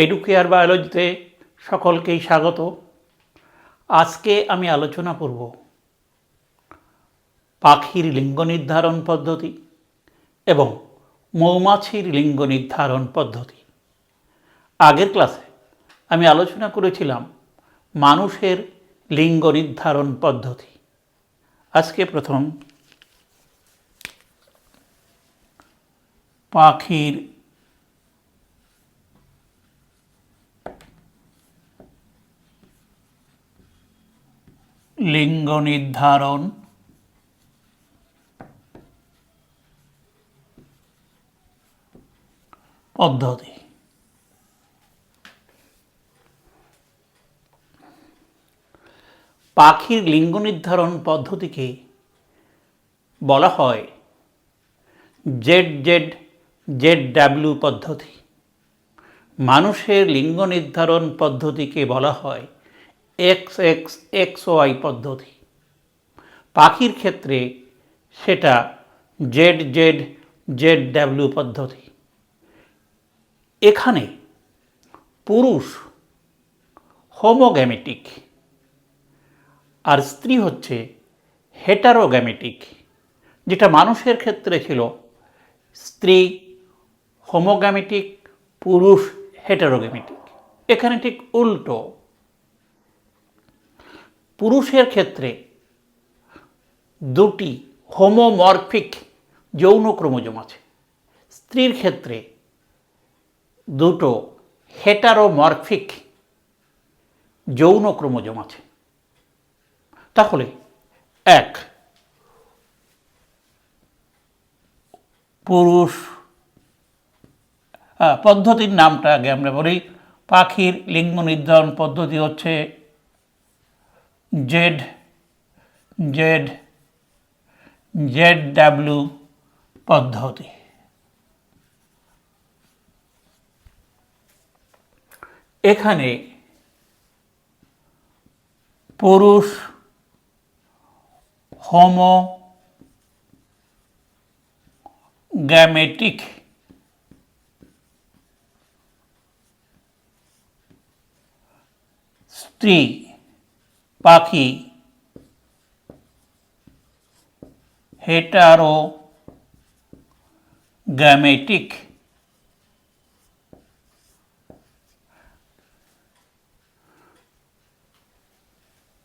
Educare বায়োলজিতে সকলকেই স্বাগত। আজকে আমি আলোচনা করব পাখির লিঙ্গ নির্ধারণ পদ্ধতি এবং মৌমাছির লিঙ্গ নির্ধারণ পদ্ধতি। আগের ক্লাসে আমি আলোচনা করেছিলাম মানুষের লিঙ্গ নির্ধারণ পদ্ধতি। আজকে প্রথম পাখির লিঙ্গ নির্ধারণ পদ্ধতি। পাখির লিঙ্গ নির্ধারণ পদ্ধতিকে বলা হয় ZZZW পদ্ধতি। মানুষের লিঙ্গ নির্ধারণ পদ্ধতিকে বলা হয় XXXY পদ্ধতি। পাখির ক্ষেত্রে সেটা ZZZW পদ্ধতি। এখানে পুরুষ হোমোগ্যামেটিক আর স্ত্রী হচ্ছে হেটারোগ্যামেটিক। যেটা মানুষের ক্ষেত্রে ছিল স্ত্রী হোমোগ্যামেটিক, পুরুষ হেটারোগ্যামেটিক। এখানে ঠিক উল্টো। পুরুষের ক্ষেত্রে দুটি হোমোমরফিক যৌন ক্রোমোজোম আছে, স্ত্রীর ক্ষেত্রে দুটো হেটারোমরফিক যৌন ক্রোমোজোম আছে। তাহলে এক পুরুষ পদ্ধতির নামটা আগে আমরা বলি। পাখির লিঙ্গ নির্ধারণ পদ্ধতি হচ্ছে ZZZW পদ্ধতি। এখানে পুরুষ হোমোগ্যামেটিক, স্ত্রী পাখি হেটারোগ্যামেটিক।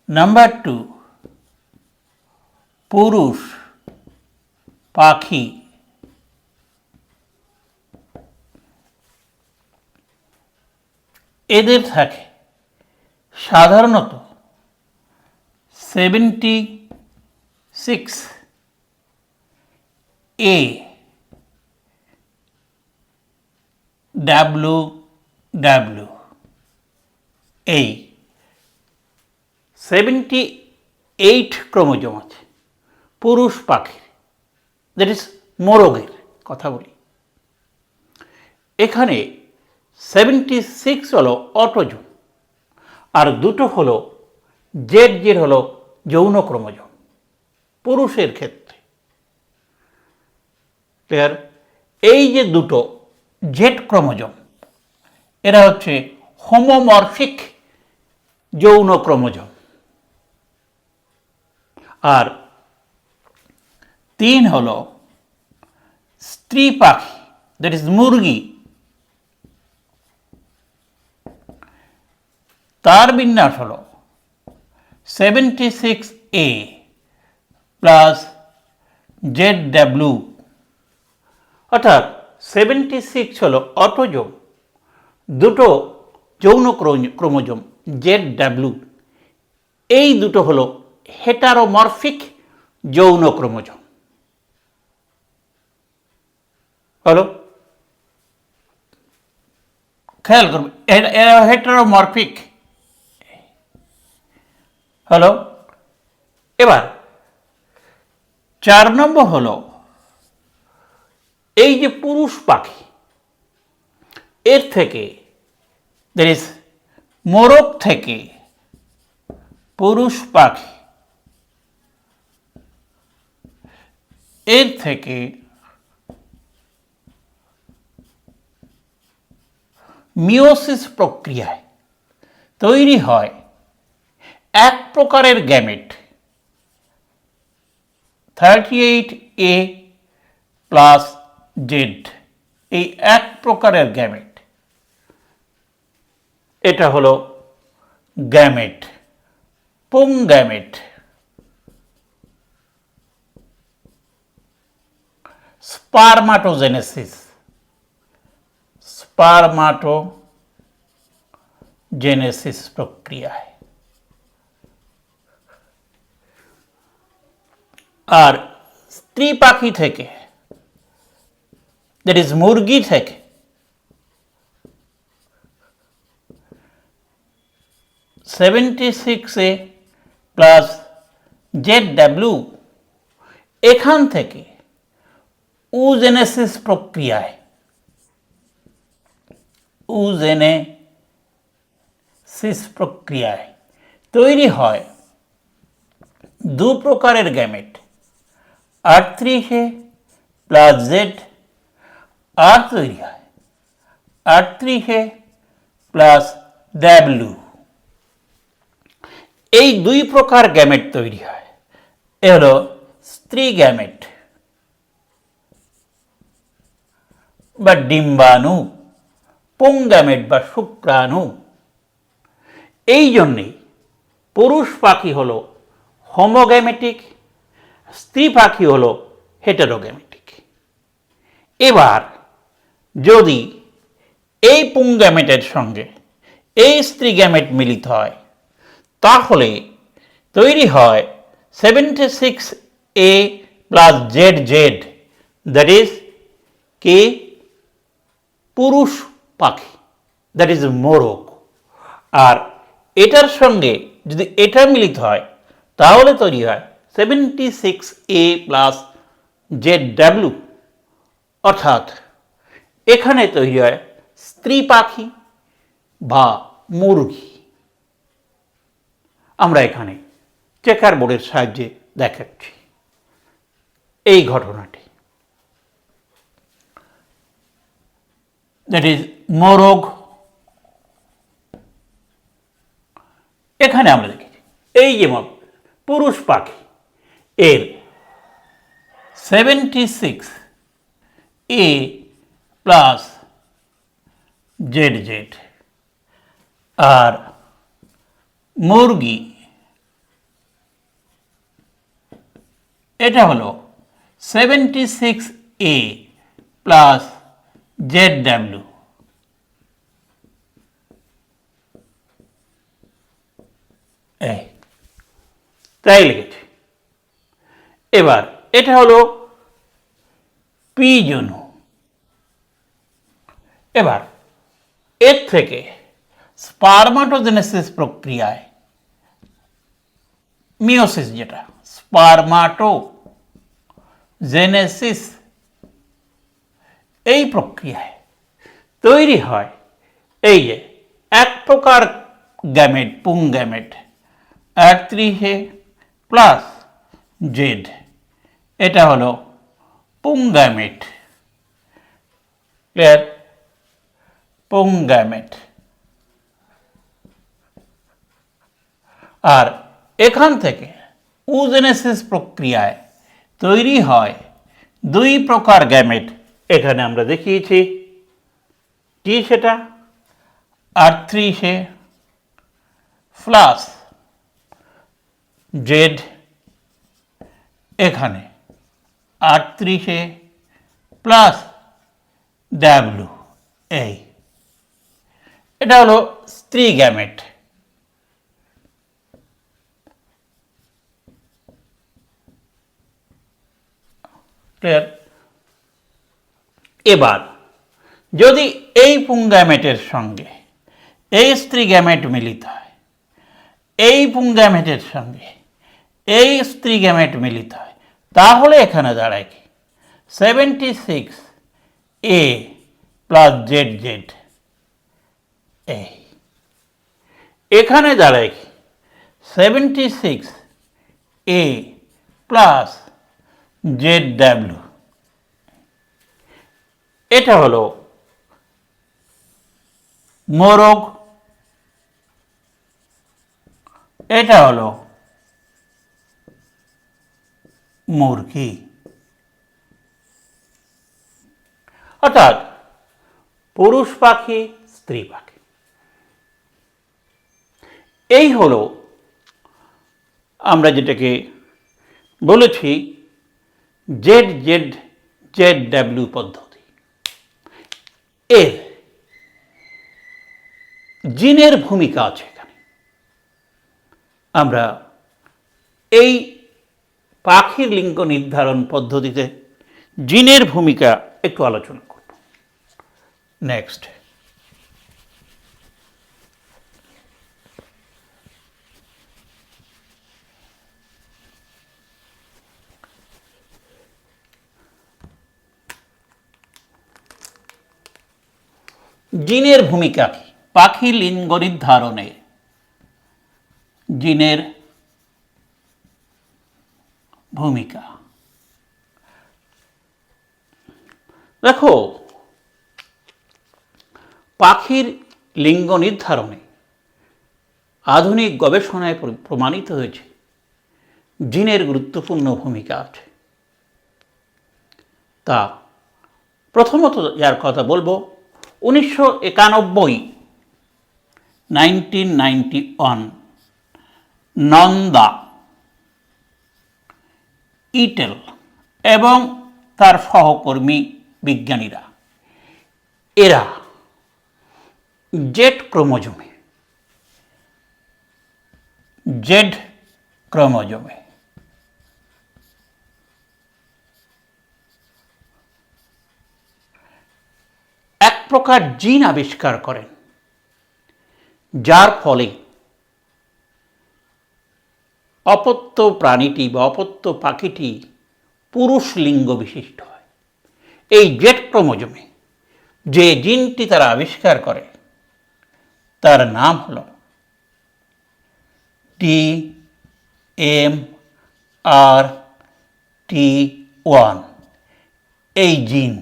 নাম্বার 2, পুরুষ পাখি এদের থাকে সাধারণত 76AWW। এই 78 ক্রোমোজোম আছে পুরুষ পাখির, দ্যাট ইজ মোরগের কথা বলি। এখানে 76 হলো অটোজোম আর দুটো হলো ZZ হলো যৌন ক্রোমোজোম পুরুষের ক্ষেত্রে। ক্লিয়ার? এই যে দুটো জেড ক্রোমোজোম এরা হচ্ছে হোমোমরফিক যৌন ক্রোমোজোম। আর 3 হলো স্ত্রী পাখি, দ্যাট ইজ মুরগি। তার বিন্যাস হলো 76A প্লাস ZW, অর্থাৎ 76 হলো অটোজোম, দুটো যৌন ক্রোমোজোম ZW, এই দুটো হলো হেটারোমরফিক যৌন ক্রোমোজোম। হলো খেয়াল করবে এরা হেটারোমরফিক হলো। এবার 4 নম্বর হলো এই যে পুরুষ পাখি এর থেকে, দ্যাট ইজ মোরগ থেকে পুরুষ পাখি এর থেকে মিওসিস প্রক্রিয়ায় তৈরি হয় এক প্রকারের গ্যামেট 38A প্লাস জেড। এই এক প্রকারের গ্যামেট, এটা হলো গ্যামেট, পুংগ্যামেট। স্পারমাটোজেনেসিস, স্পারমাটোজেনেসিস প্রক্রিয়ায়। আর স্ত্রী পাখি থেকে, দ্যাট ইজ মুরগি থেকে, 76A প্লাস ZW, এখান থেকে উজেনেসিস প্রক্রিয়ায়, উজেনেসিস প্রক্রিয়ায় তৈরি হয় দু প্রকারের গ্যামেট, R3A প্লাস জেড। আর তৈরি হয় R3A প্লাস ডাব্লিউ। এই দুই প্রকার গ্যামেট তৈরি হয়। এ হলো স্ত্রী গ্যামেট বা ডিম্বাণু, পুংগ্যামেট বা শুক্রাণু। এই জন্যেই পুরুষ পাখি হলো হোমোগ্যামেটিক, স্ত্রী পাখি হলো হেটেরোগ্যামেটিক। এবার যদি এই পুংগ্যামেটের সঙ্গে এই স্ত্রী গ্যামেট মিলিত হয়, তাহলে তৈরি হয় 76A plus ZZ, that is কি পুরুষ পাখি, দ্যাট ইজ মোরগ। আর এটার সঙ্গে যদি এটা মিলিত হয়, তাহলে তৈরি হয় 76A প্লাস ZW, অর্থাৎ এখানে তৈরি হয় স্ত্রী পাখি বা মুরগি। আমরা এখানে চেকার বোর্ডের সাহায্যে দেখাচ্ছি এই ঘটনাটি। দ্যাট ইজ মোরগ। এখানে আমরা দেখেছি এই যে পুরুষ পাখি, এর 76A প্লাস ZZ। আর মুরগি, এটা হলো 76A প্লাস ZW। তাই লিখেছি। এবার এটা হলো পিজনু। এবার এর থেকে স্পারমাটোজেনেসিস প্রক্রিয়ায়, মিওসিস যেটা, স্পারমাটোজেনেসিস এই প্রক্রিয়ায় তৈরি হয় এই যে এক প্রকার গ্যামেট, পুংগ্যামেট R3A প্লাস জেড। এটা হলো পুংগ্যামেট, ক্লিয়ার? পুংগ্যামেট। আর এখান থেকে উজেনেসিস প্রক্রিয়ায় তৈরি হয় দুই প্রকার গ্যামেট। এখানে আমরা দেখিয়েছি কি সেটা, R3A প্লাস জেড, এখানে R3A প্লাস ডাব্লিউ। এটা হলো স্ত্রী গ্যামেট। ক্লিয়ার? এবার যদি এই পুংগ্যামেটের সঙ্গে এই স্ত্রী গ্যামেট মিলিত হয়, এই পুংগ্যামেটের সঙ্গে এই স্ত্রী গ্যামেট মিলিত হয়, তাহলে এখানে দাঁড়ায় কি 76A প্লাস ZZ। এখানে দাঁড়ায় কি 76A প্লাস ZW। এটা হলো মোরগ, এটা হলো মুরগি। অর্থাৎ পুরুষ পাখি, স্ত্রী পাখি। এই হলো আমরা যেটাকে বলেছি জেড জেড জেড ডাব্লিউ পদ্ধতি। এর জিনের ভূমিকা আছে এখানে। আমরা এই পাখির লিঙ্গ নির্ধারণ পদ্ধতিতে জিনের ভূমিকা একটু আলোচনা করব। নেক্সট, জিনের ভূমিকা কি পাখি লিঙ্গ নির্ধারণে? জিনের ভূমিকা দেখো, পাখির লিঙ্গ নির্ধারণে আধুনিক গবেষণায় প্রমাণিত হয়েছে জিনের গুরুত্বপূর্ণ ভূমিকা আছে। তা প্রথমত যার কথা বলবো, 1991 নন্দা, ইটেল এবং তার সহকর্মী বিজ্ঞানীরা এরা জেড ক্রোমোজোমে এক প্রকার জিন আবিষ্কার করেন, যার ফলে অপত্য প্রাণীটি বা অপত্য পাখিটি পুরুষ লিঙ্গ বিশিষ্ট হয়। এই জেড ক্রোমোজোমে যে জিনটি তারা আবিষ্কার করে তার নাম হল TMRT1। এই জিন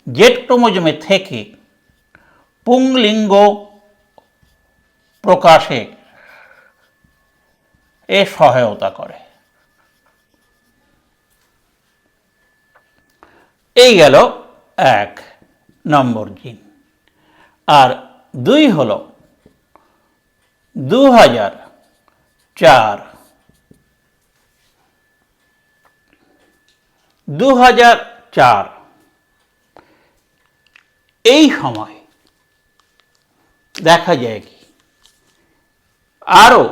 জেড ক্রোমোজোমে থেকে পুংলিঙ্গ প্রকাশে সহায়তা করে। এই গেল 1 নম্বর জিন। আর 2 হল 2004 এই সময় দেখা যায় কি আরও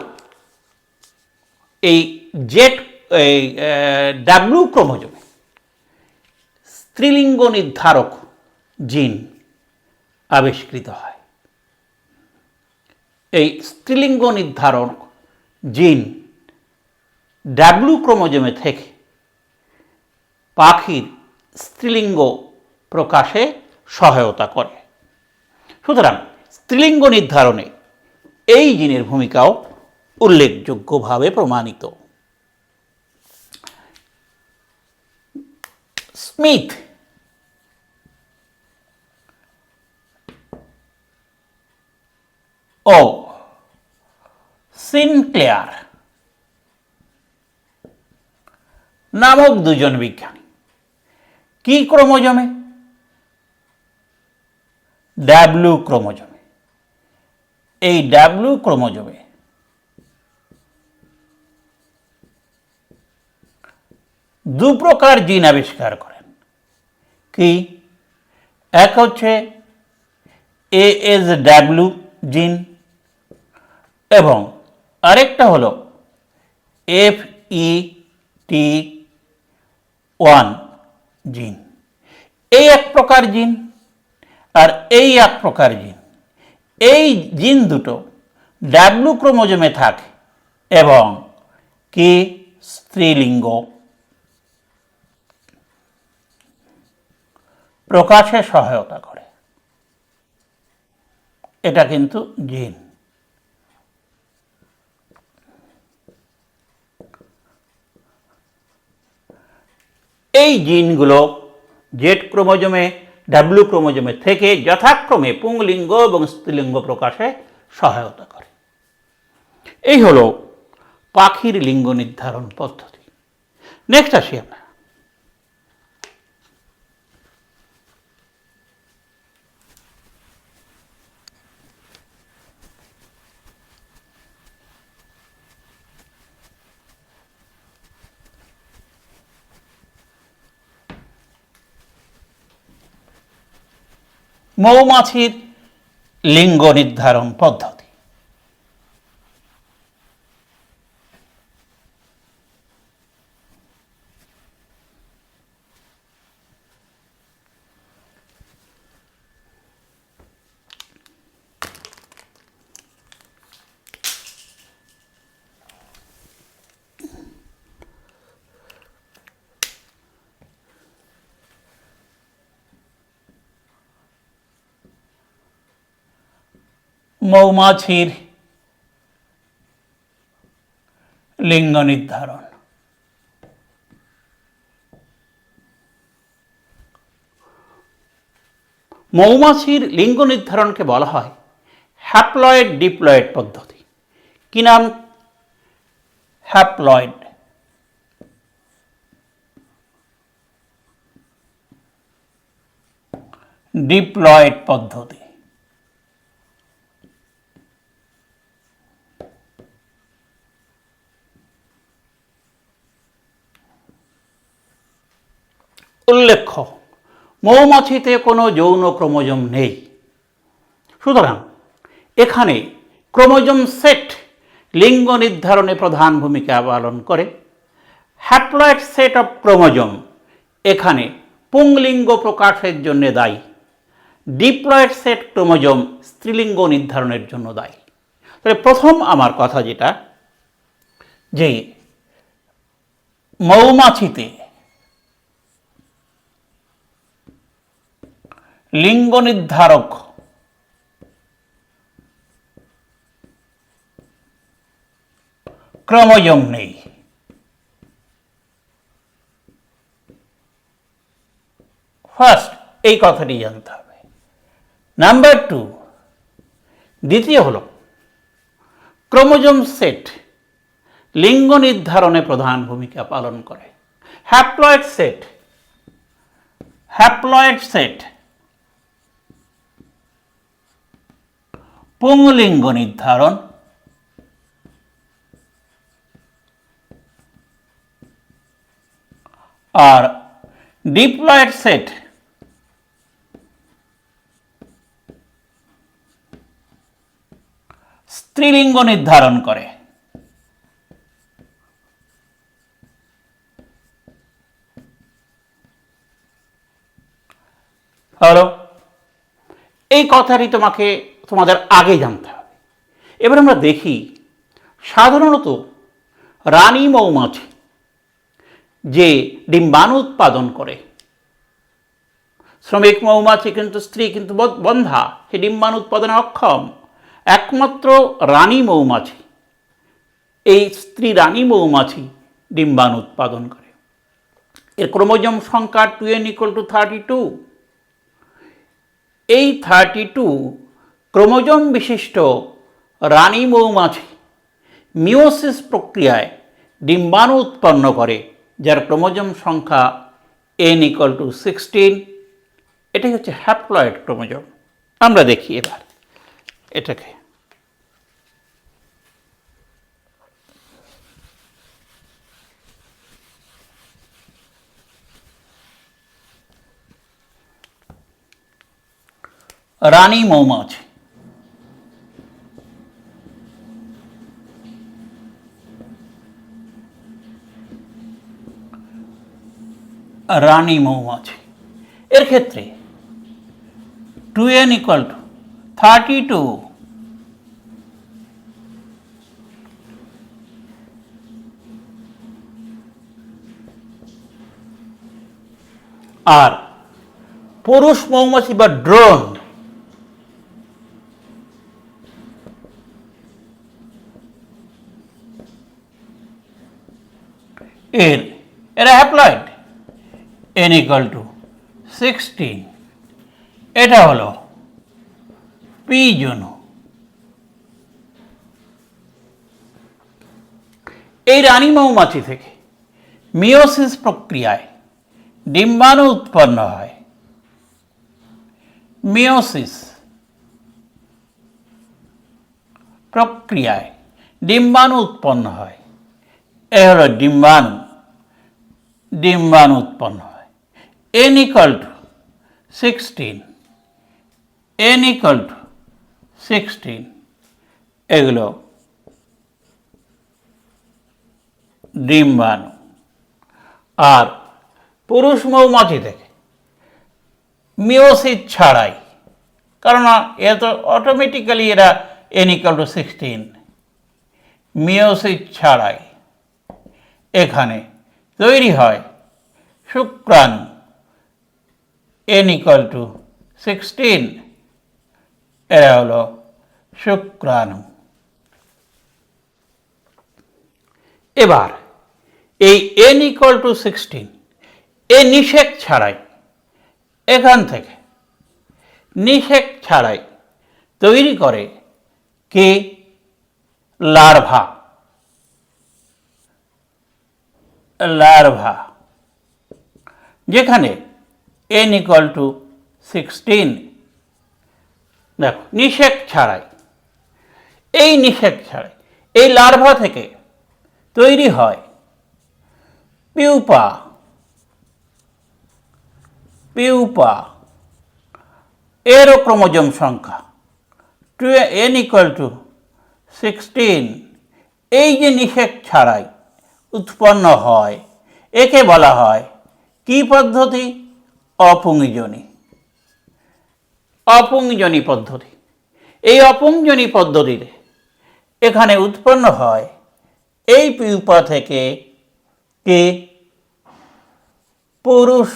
এই ডাব্লিউ ক্রোমোজোমে স্ত্রীলিঙ্গ নির্ধারক জিন আবিষ্কৃত হয়। এই স্ত্রীলিঙ্গ নির্ধারণ জিন ডাব্লিউ ক্রোমোজোমে থেকে পাখির স্ত্রীলিঙ্গ প্রকাশে সহায়তা করে। সুতরাং স্ত্রীলিঙ্গ নির্ধারণে এই জিনের ভূমিকাও উল্লেখযোগ্যভাবে প্রমাণিত। স্মিথ ও সিনক্লেয়ার নামক দুজন বিজ্ঞানী কি ক্রোমোজোমে? ডাব্লিউ ক্রোমোজোমে। এই ডাব্লিউ ক্রোমোজোমে দু প্রকার জিন আবিষ্কার করেন। কি? এক হচ্ছে ASW জিন এবং আরেকটা হলো FET1 জিন। এই এক প্রকার জিন আর এই এক প্রকার জিন। এই জিন দুটো ডাব্লিউ ক্রোমোজোমে থাকে এবং কি স্ত্রীলিঙ্গ প্রকাশে সহায়তা করে। এটা কিন্তু জিন। এই জিনগুলো জেড ক্রোমোজোমে ডাব্লিউ ক্রোমোজোমে থেকে যথাক্রমে পুংলিঙ্গ এবং স্ত্রীলিঙ্গ প্রকাশে সহায়তা করে। এই হলো পাখির লিঙ্গ নির্ধারণ পদ্ধতি। নেক্সট আসি আমরা মৌমাছির লিঙ্গ নির্ধারণ পদ্ধতি। মৌমাছির লিঙ্গ নির্ধারণ। মৌমাছির লিঙ্গ নির্ধারণকে বলা হয় হ্যাপ্লয়েড ডিপ্লয়েড পদ্ধতি। কি নাম? হ্যাপ্লয়েড ডিপ্লয়েড পদ্ধতি। উল্লেখ্য, মৌমাছিতে কোনো যৌন ক্রোমোজোম নেই, সুতরাং এখানে ক্রোমোজোম সেট লিঙ্গ নির্ধারণে প্রধান ভূমিকা পালন করে। হ্যাপ্লয়েড সেট অফ ক্রোমোজোম এখানে পুংলিঙ্গ প্রকাশের জন্য দায়ী। ডিপ্লয়েড সেট ক্রোমোজোম স্ত্রীলিঙ্গ নির্ধারণের জন্য দায়ী। তাহলে প্রথম আমার কথা যেটা, যে মৌমাছিতে লিঙ্গ নির্ধারক ক্রোমোজোম নেই। ফার্স্ট এই কথাটি জানতে হবে। নাম্বার 2, দ্বিতীয় হলো ক্রোমোজোম সেট লিঙ্গ নির্ধারণে প্রধান ভূমিকা পালন করে। হ্যাপ্লয়েড সেট পুংলিঙ্গ নির্ধারণ, আর ডিপ্লয়েড সেট স্ত্রীলিঙ্গ নির্ধারণ করে। হলো, এই কথাটি তোমাদের আগে জানতে হবে। এবার আমরা দেখি সাধারণত রানী মৌমাছি যে ডিম্বাণু উৎপাদন করে, শ্রমিক মৌমাছি কিন্তু স্ত্রী কিন্তু বন্ধা, সে ডিম্বাণু উৎপাদনে অক্ষম। একমাত্র রানী মৌমাছি, এই স্ত্রী রানী মৌমাছি ডিম্বাণু উৎপাদন করে। এর ক্রোমোজোম সংখ্যা 2n=32। এই 32 ক্রোমোজোম বিশিষ্ট রানী মৌমাছি মিওসিস প্রক্রিয়ায় ডিম্বাণু উৎপন্ন করে, যার ক্রোমোজোম সংখ্যা n=16। এটাই হচ্ছে হ্যাপ্লয়েড ক্রোমোজোম। আমরা দেখি এবার এটাকে। রানী মৌমাছি, এর ক্ষেত্রে 2n=32 আর পুরুষ মৌমাছি বা ড্রোন এরা হ্যাপ্লয়েড, n=16। এটা হলো পি জনু। এই রানী মৌমাছি থেকে মিওসিস প্রক্রিয়ায় ডিম্বাণু উৎপন্ন হয়। মিওসিস প্রক্রিয়ায় ডিম্বাণু উৎপন্ন হয়। এ হলো ডিম্বাণু। ডিম্বাণু উৎপন্ন হয়। n = 16, n = 16, এগুলো ডিম্বাণু। আর পুরুষ মৌমাছি থেকে মিওসিস ছাড়াই, কারণ এ তো অটোমেটিক্যালি এরা n = 16, মিওসিস ছাড়াই এখানে তৈরি হয় শুক্রাণু। n = 16, এরা হলো শুক্রাণু। এবার এই n = 16 এই নিষেক ছাড়াই, এখান থেকে নিষেক ছাড়াই তৈরি করে কে? লার্ভা। লার্ভা যেখানে n = 16, দেখো নিষেক ছাড়াই, এই নিষেক ছাড়াই এই লার্ভা থেকে তৈরি হয় পিউপা। পিউপা এরও ক্রোমোজোম সংখ্যা n = 16। এই যে নিষেক ছাড়াই উৎপন্ন হয়, একে বলা হয় কি পদ্ধতি? অপুংজনী। অপুংজনী পদ্ধতি। এই অপুংজনী পদ্ধতিতে এখানে উৎপন্ন হয় এই পিউপা থেকে কে? পুরুষ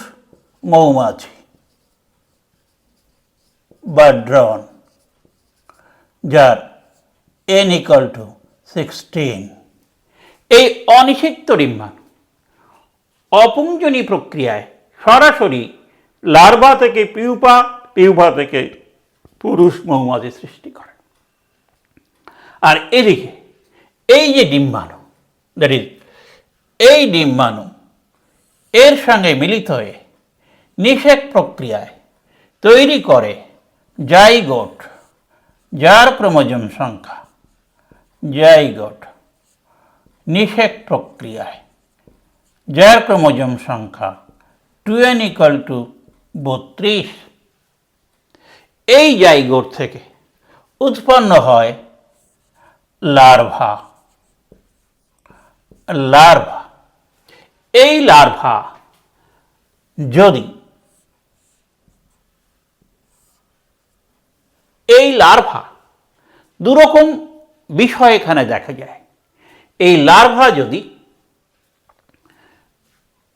মৌমাছি বা ড্রোন, যার n = 16। এই অনিষিক্ত ডিম্বাণু অপুংজনী প্রক্রিয়ায় সরাসরি লার্ভা থেকে পিউপা, পিউপা থেকে পুরুষ মৌমাছি সৃষ্টি করে। আর এদিকে এই যে ডিম্বাণু, দ্যাট ইজ এই ডিম্বাণু এর সঙ্গে মিলিত হয়ে নিষেক প্রক্রিয়ায় তৈরি করে জাইগোট, যার ক্রোমোজোম সংখ্যা, জাইগোট নিষেক প্রক্রিয়ায় যার ক্রোমোজোম সংখ্যা 2n = 32। এই জাইগোট থেকে উৎপন্ন হয় লার্ভা। লার্ভা, এই লার্ভা যদি এই লার্ভা দুরকম বিষয় এখানে দেখা যায়। এই লার্ভা যদি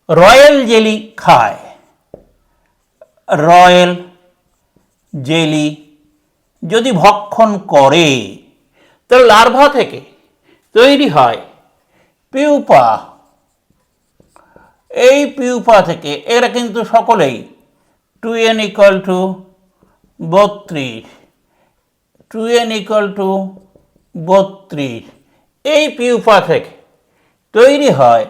রয়্যাল জেলি খায়, রয়্যাল জেলি যদি ভক্ষণ করে, তো লার্ভা থেকে তৈরি হয় পিউপা। এই পিউপা থেকে এরা কিন্তু সকলেই 2n = 32, 2n = 32। এই পিউপা থেকে তৈরি হয়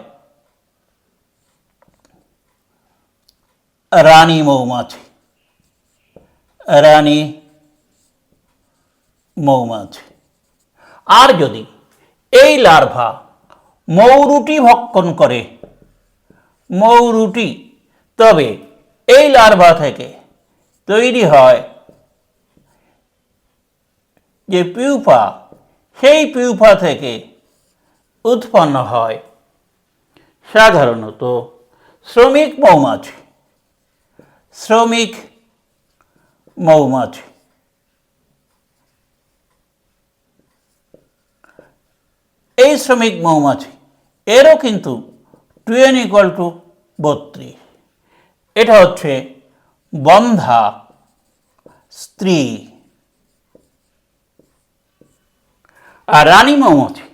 রানী মৌমাছি। রানী মৌমাছি। আর যদি এই লার্ভা মৌরুটি ভক্ষণ করে, মৌরুটি, তবে এই লার্ভা থেকে তৈরি হয় যে পিউপা, সেই পিউপা থেকে উৎপন্ন হয় সাধারণত শ্রমিক মৌমাছি। শ্রমিক মৌমাছি। এই শ্রমিক মৌমাছি এরও কিন্তু 2n = 32। এটা হচ্ছে বন্ধা স্ত্রী। আর রানী মৌমাছি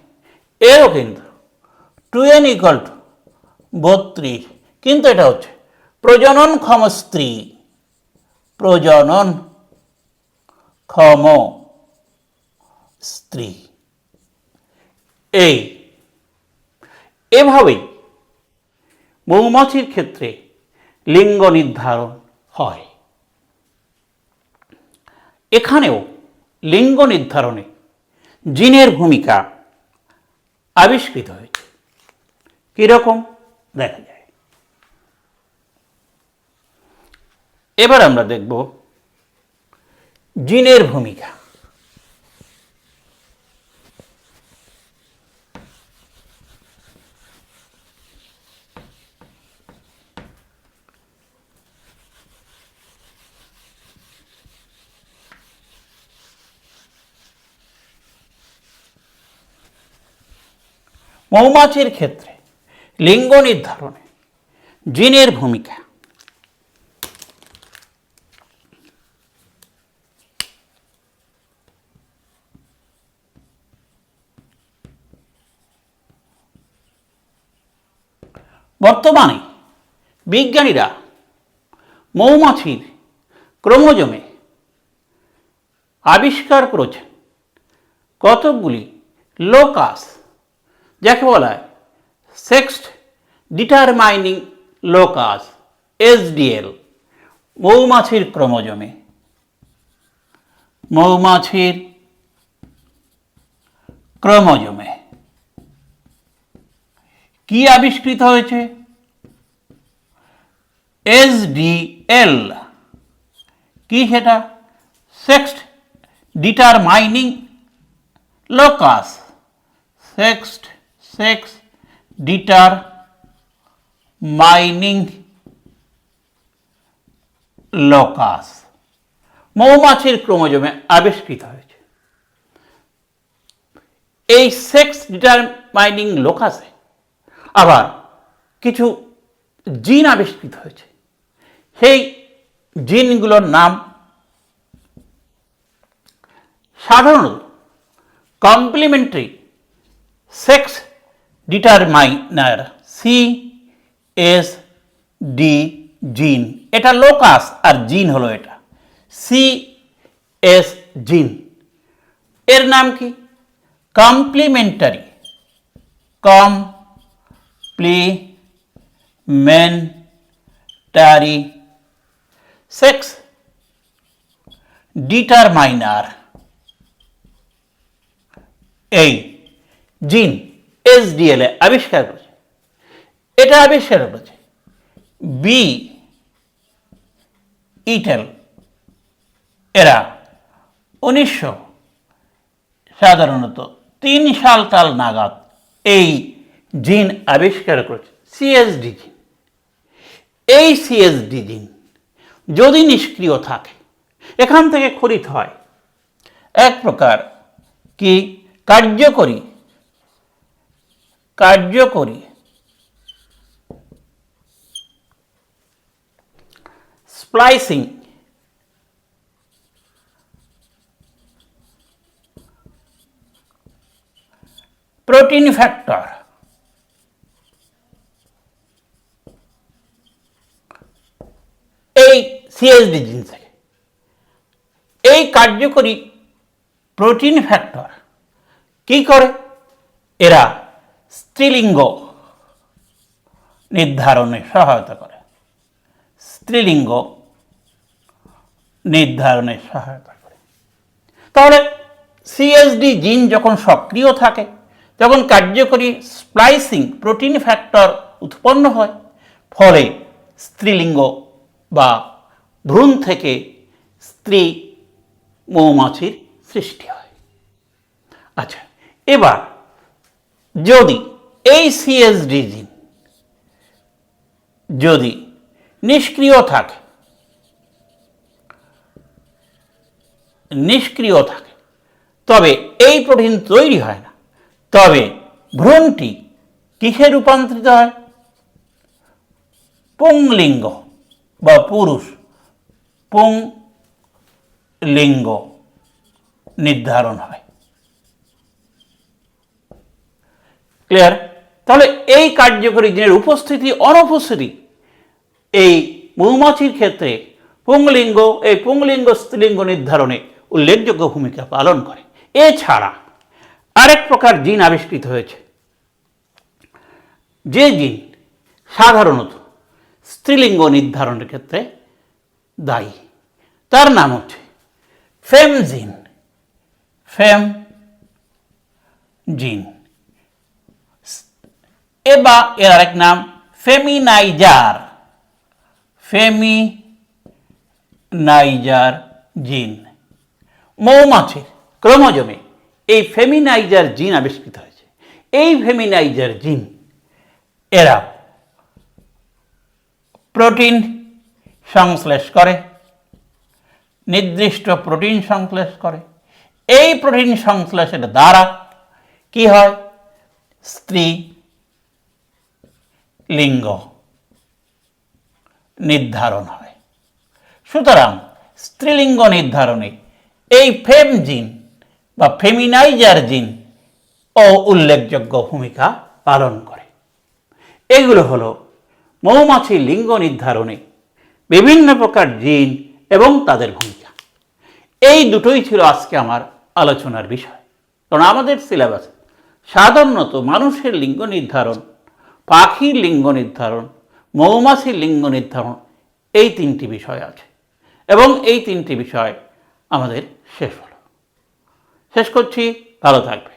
এরও কিন্তু 2n = 32, কিন্তু এটা হচ্ছে প্রজননক্ষম স্ত্রী। প্রজনন ক্ষম স্ত্রী। এভাবেই মৌমাছির ক্ষেত্রে লিঙ্গ নির্ধারণ হয়। এখানেও লিঙ্গ নির্ধারণে জিনের ভূমিকা আবিষ্কৃত হয়েছে। কিরকম দেখা যায়। এবার আমরা দেখব জিনের ভূমিকা। মৌমাছির ক্ষেত্রে লিঙ্গ নির্ধারণে জিনের ভূমিকা। বর্তমানে বিজ্ঞানীরা মৌমাছির ক্রোমোজোমে আবিষ্কার করেছেন কতকগুলি লোকাস, যাকে বলা হয় সেক্স ডিটারমাইনিং লোকাস, SDL, মৌমাছির ক্রোমোজোমে। মৌমাছির ক্রোমোজোমে কি আবিষ্কৃত হয়েছে? SDL। কি সেটা? Sex determining locus, sex determining locus মৌমাছির ক্রোমোজোমে আবিষ্কৃত হয়েছে। এই সেক্স ডিটারমাইনিং লোকাসে আবার কিছু জিন আবিষ্কৃত হয়েছে। সেই জিনগুলোর নাম সাধারণত কমপ্লিমেন্টারি সেক্স ডিটারমাইনার, CSD জিন। এটা লোকাস আর জিন হলো এটা CS জিন। এর নাম কি? Complementary sex determiner. এই জিন SDL আবিষ্কার করেছে। এটা আবিষ্কার করেছে বি ইটেল। এরা 1903 সাল নাগাদ এই জিন আবিষ্কার করেছে, CSD জিন। এই CSD জিন যদি নিষ্ক্রিয় থাকে, এখান থেকে খরিত হয় এক প্রকার কি কার্যকরী স্প্লাইসিং প্রোটিন ফ্যাক্টর। এই CSD জিন থেকে এই কার্যকরী প্রোটিন ফ্যাক্টর কি করে? এরা স্ত্রীলিঙ্গ নির্ধারণে সহায়তা করে। স্ত্রীলিঙ্গ নির্ধারণে সহায়তা করে। তাহলে CSD জিন যখন সক্রিয় থাকে, তখন কার্যকরী স্প্লাইসিং প্রোটিন ফ্যাক্টর উৎপন্ন হয়, ফলে স্ত্রীলিঙ্গ বা ভ্রূণ থেকে স্ত্রী মৌমাছির সৃষ্টি হয়। আচ্ছা, এবার যদি এই CSD জিন যদি নিষ্ক্রিয় থাকে, তবে এই প্রোটিন তৈরি হয় না। তবে ভ্রূণটি কিসে রূপান্তরিত হয়? পুংলিঙ্গ বা পুরুষ পুংলিঙ্গ নির্ধারণ হয়। ক্লিয়ার? তাহলে এই কার্যকরী জিনের উপস্থিতি অনুপস্থিতি এই মৌমাছির ক্ষেত্রে পুংলিঙ্গ, এই পুংলিঙ্গ স্ত্রীলিঙ্গ নির্ধারণে উল্লেখযোগ্য ভূমিকা পালন করে। এছাড়া আরেক প্রকার জিন আবিষ্কৃত হয়েছে, যে জিন সাধারণত স্ত্রীলিঙ্গ নির্ধারণের ক্ষেত্রে দায়ী। তার নাম হচ্ছে ফেম জিন। ফেম জিন বা এর আরেক নাম ফেমিনাইজার। ফেমিনাইজার জিন। মৌমাছির ক্রোমোজোমে এই ফেমিনাইজার জিন আবিষ্কৃত হয়েছে। এই ফেমিনাইজার জিন এরা প্রোটিন সংশ্লেষ করে, নির্দিষ্ট প্রোটিন সংশ্লেষ করে। এই প্রোটিন সংশ্লেষের দ্বারা কি হয়? স্ত্রী লিঙ্গ নির্ধারণ হয়। সুতরাং স্ত্রীলিঙ্গ নির্ধারণে এই ফেম জিন বা ফেমিনাইজার জিন ও উল্লেখযোগ্য ভূমিকা পালন করে। এগুলো হলো মৌমাছির লিঙ্গ নির্ধারণে বিভিন্ন প্রকার জিন এবং তাদের ভূমিকা। এই দুটোই ছিল আজকে আমার আলোচনার বিষয়। কারণ আমাদের সিলেবাসে সাধারণত মানুষের লিঙ্গ নির্ধারণ, পাখির লিঙ্গ নির্ধারণ, মৌমাছির লিঙ্গ নির্ধারণ, এই তিনটি বিষয় আছে এবং এই তিনটি বিষয় আমাদের শেষ হলো। শেষ করছি, ভালো থাকবে।